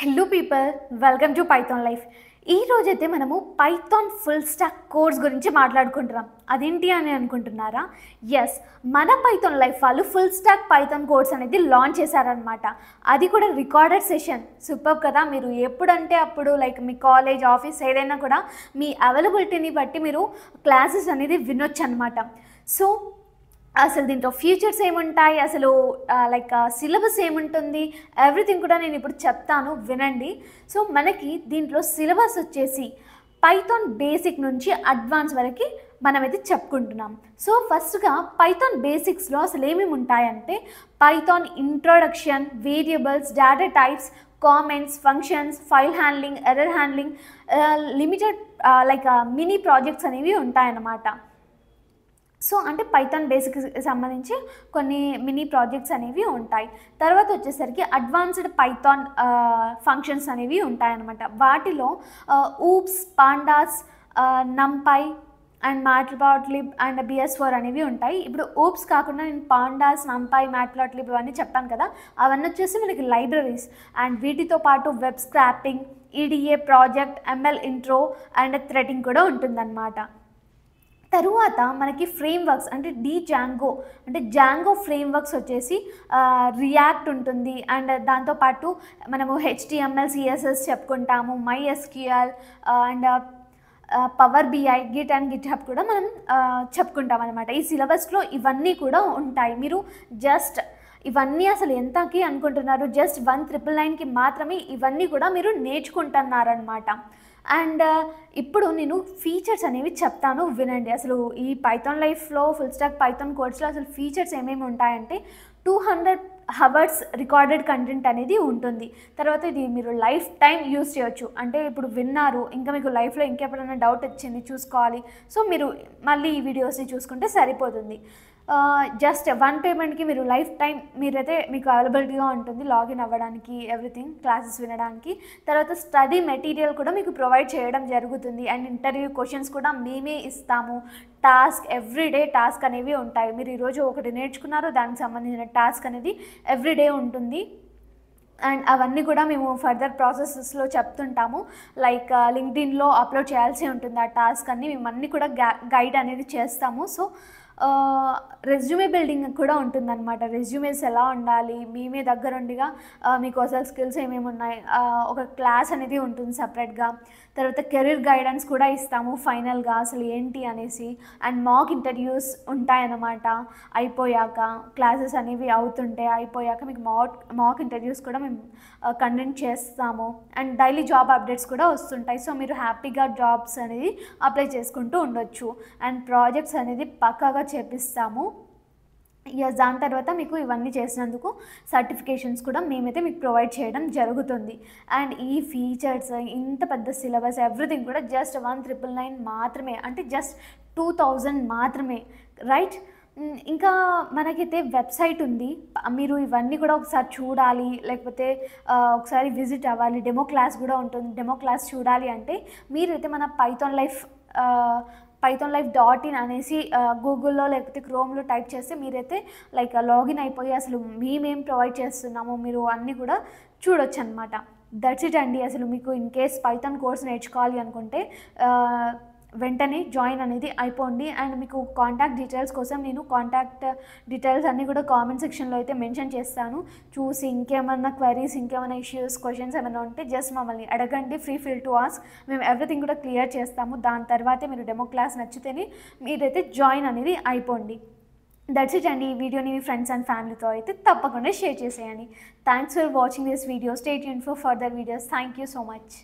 Hello people, welcome to Python life. ఈ రోజైతే మనము పైథాన్ ఫుల్ స్టాక్ కోర్స్ గురించి మాట్లాడుకుంటున్నాం. అదేంటి అని అనుకుంటున్నారా? ఎస్, మన పైథాన్ లైఫ్ వాళ్ళు ఫుల్ స్టాక్ పైథాన్ కోర్స్ అనేది లాంచ్ చేశారనమాట. అది కూడా రికార్డెడ్ సెషన్. సూపర్ కదా. మీరు ఎప్పుడంటే అప్పుడు మీ కాలేజ్, ఆఫీస్ ఏదైనా కూడా మీ అవైలబిలిటీని బట్టి మీరు క్లాసెస్ అనేది వినొచ్చు అనమాట. సో అసలు దీంట్లో ఫీచర్స్ ఏముంటాయి, అసలు సిలబస్ ఏముంటుంది, ఎవ్రీథింగ్ కూడా నేను ఇప్పుడు చెప్తాను, వినండి. సో మనకి దీంట్లో సిలబస్ వచ్చేసి పైథాన్ బేసిక్ నుంచి అడ్వాన్స్ వరకు మనమైతే చెప్పుకుంటున్నాం. సో ఫస్ట్గా పైథాన్ బేసిక్స్లో అసలు ఏమేమి ఉంటాయంటే Python introduction, variables, data types, comments, functions, file handling, error handling, limited mini projects అనేవి ఉంటాయన్నమాట. సో అంటే పైథాన్ బేసిక్స్కి సంబంధించి కొన్ని మినీ ప్రాజెక్ట్స్ అనేవి ఉంటాయి. తర్వాత వచ్చేసరికి అడ్వాన్స్డ్ పైథాన్ ఫంక్షన్స్ అనేవి ఉంటాయన్నమాట. వాటిలో OOPs, pandas, NumPy and matplotlib and BS4 అనేవి ఉంటాయి. ఇప్పుడు ఊప్స్ కాకుండా నేను పాండాస్, నంపై, మ్యాట్ప్లాట్లిబ్ ఇవన్నీ చెప్పాను కదా, అవన్నీ వచ్చేసి మనకి లైబ్రరీస్. అండ్ వీటితో పాటు web scrapping, EDA project, ML intro and threading కూడా ఉంటుందన్నమాట. తరువాత మనకి ఫ్రేమ్వర్క్స్ అంటే జాంగో ఫ్రేమ్వర్క్స్ వచ్చేసి రియాక్ట్ ఉంటుంది. అండ్ దాంతోపాటు మనము HTML, CSS చెప్పుకుంటాము, MySQL and power BI, Git and GitHub కూడా మనం చెప్పుకుంటాం అనమాట. ఈ సిలబస్లో ఇవన్నీ కూడా ఉంటాయి. మీరు జస్ట్ ఇవన్నీ అసలు ఎంతకి అనుకుంటున్నారు? జస్ట్ 1999కి మాత్రమే ఇవన్నీ కూడా మీరు నేర్చుకుంటున్నారనమాట. అండ్ ఇప్పుడు నేను ఫీచర్స్ అనేవి చెప్తాను, వినండి. అసలు ఈ పైథాన్ లైఫ్లో ఫుల్ స్టాక్ పైథాన్ కోర్స్లో అసలు ఫీచర్స్ ఏమేమి ఉంటాయంటే 200 hours రికార్డెడ్ కంటెంట్ అనేది ఉంటుంది. తర్వాత ఇది మీరు లైఫ్ టైం యూస్ చేయొచ్చు. అంటే ఇప్పుడు విన్నారు, ఇంకా మీకు లైఫ్లో ఇంకెప్పుడైనా డౌట్ వచ్చింది చూసుకోవాలి, సో మీరు మళ్ళీ ఈ వీడియోస్ని చూసుకుంటే సరిపోతుంది. జస్ట్ 1 పేమెంట్కి మీరు లైఫ్ టైం మీరైతే మీకు అవైలబిలిటీగా ఉంటుంది లాగిన్ అవ్వడానికి, ఎవ్రీథింగ్, క్లాసెస్ వినడానికి. తర్వాత స్టడీ మెటీరియల్ కూడా మీకు ప్రొవైడ్ చేయడం జరుగుతుంది. అండ్ ఇంటర్వ్యూ క్వశ్చన్స్ కూడా మేమే ఇస్తాము. టాస్క్, ఎవ్రీడే టాస్క్ అనేవి ఉంటాయి. మీరు ఈరోజు ఒకటి నేర్చుకున్నారు, దానికి సంబంధించిన టాస్క్ అనేది ఎవ్రీడే ఉంటుంది. అండ్ అవన్నీ కూడా మేము ఫర్దర్ ప్రాసెసెస్లో చెప్తుంటాము. లింక్డ్ఇన్లో అప్లోడ్ చేయాల్సి ఉంటుంది ఆ టాస్క్ అన్ని. మేము అన్నీ కూడా గైడ్ అనేది చేస్తాము. సో రెజ్యూమే బిల్డింగ్ కూడా ఉంటుందన్నమాట. రెజ్యూమేస్ ఎలా ఉండాలి, మేమే దగ్గరుండిగా మీకు అసలు స్కిల్స్ ఏమేమి ఉన్నాయి, ఒక క్లాస్ అనేది ఉంటుంది సపరేట్గా. తర్వాత కెరీర్ గైడెన్స్ కూడా ఇస్తాము ఫైనల్గా అసలు ఏంటి అనేసి. అండ్ మాక్ ఇంటర్వ్యూస్ ఉంటాయన్నమాట. అయిపోయాక క్లాసెస్ అనేవి అయిపోయాక మీకు మాక్ ఇంటర్వ్యూస్ కూడా మేము కండక్ట్ చేస్తాము. అండ్ డైలీ జాబ్ అప్డేట్స్ కూడా వస్తుంటాయి. సో మీరు హ్యాపీగా జాబ్స్ అనేది అప్లై చేసుకుంటూ ఉండొచ్చు. అండ్ ప్రాజెక్ట్స్ అనేది పక్కాగా చేపిస్తాము. దాని తర్వాత మీకు ఇవన్నీ చేసినందుకు సర్టిఫికేషన్స్ కూడా మేమైతే మీకు ప్రొవైడ్ చేయడం జరుగుతుంది. అండ్ ఈ ఫీచర్స్, ఇంత పెద్ద సిలబస్, ఎవ్రీథింగ్ కూడా జస్ట్ 1999 మాత్రమే, అంటే జస్ట్ 2000 మాత్రమే, రైట్? ఇంకా మనకైతే వెబ్సైట్ ఉంది. మీరు ఇవన్నీ కూడా ఒకసారి చూడాలి, లేకపోతే ఒకసారి విజిట్ అవ్వాలి. డెమో క్లాస్ కూడా ఉంటుంది. డెమో క్లాస్ చూడాలి అంటే మీరైతే మన pythonlife.in అనేసి గూగుల్లో లేకపోతే క్రోమ్లో టైప్ చేస్తే మీరైతే లాగిన్ అయిపోయి అసలు మేమేం ప్రొవైడ్ చేస్తున్నామో మీరు అన్నీ కూడా చూడొచ్చు అనమాట. దట్స్ ఇట్ అండి. అసలు మీకు ఇన్ కేస్ పైథాన్ కోర్స్ నేర్చుకోవాలి అనుకుంటే వెంటనే జాయిన్ అనేది అయిపోండి. అండ్ మీకు కాంటాక్ట్ డీటెయిల్స్ కోసం నేను కాంటాక్ట్ డీటెయిల్స్ అన్నీ కూడా కామెంట్ సెక్షన్లో అయితే మెన్షన్ చేస్తాను. చూసి ఇంకేమన్నా క్వైరీస్, ఇంకేమైనా ఇష్యూస్, క్వశ్చన్స్ ఏమైనా ఉంటే జస్ట్ మమ్మల్ని అడగండి. Feel to ask. మేము ఎవ్రీథింగ్ కూడా క్లియర్ చేస్తాము. దాని తర్వాతే మీరు డెమో క్లాస్ నచ్చితేనే మీరైతే జాయిన్ అనేది అయిపోండి. దట్స్ ఇట్ అండి. ఈ వీడియోని మీ ఫ్రెండ్స్ అండ్ ఫ్యామిలీతో అయితే తప్పకుండా షేర్ చేసేయండి. Thanks for watching this video. Stay tuned for further videos. Thank you so much.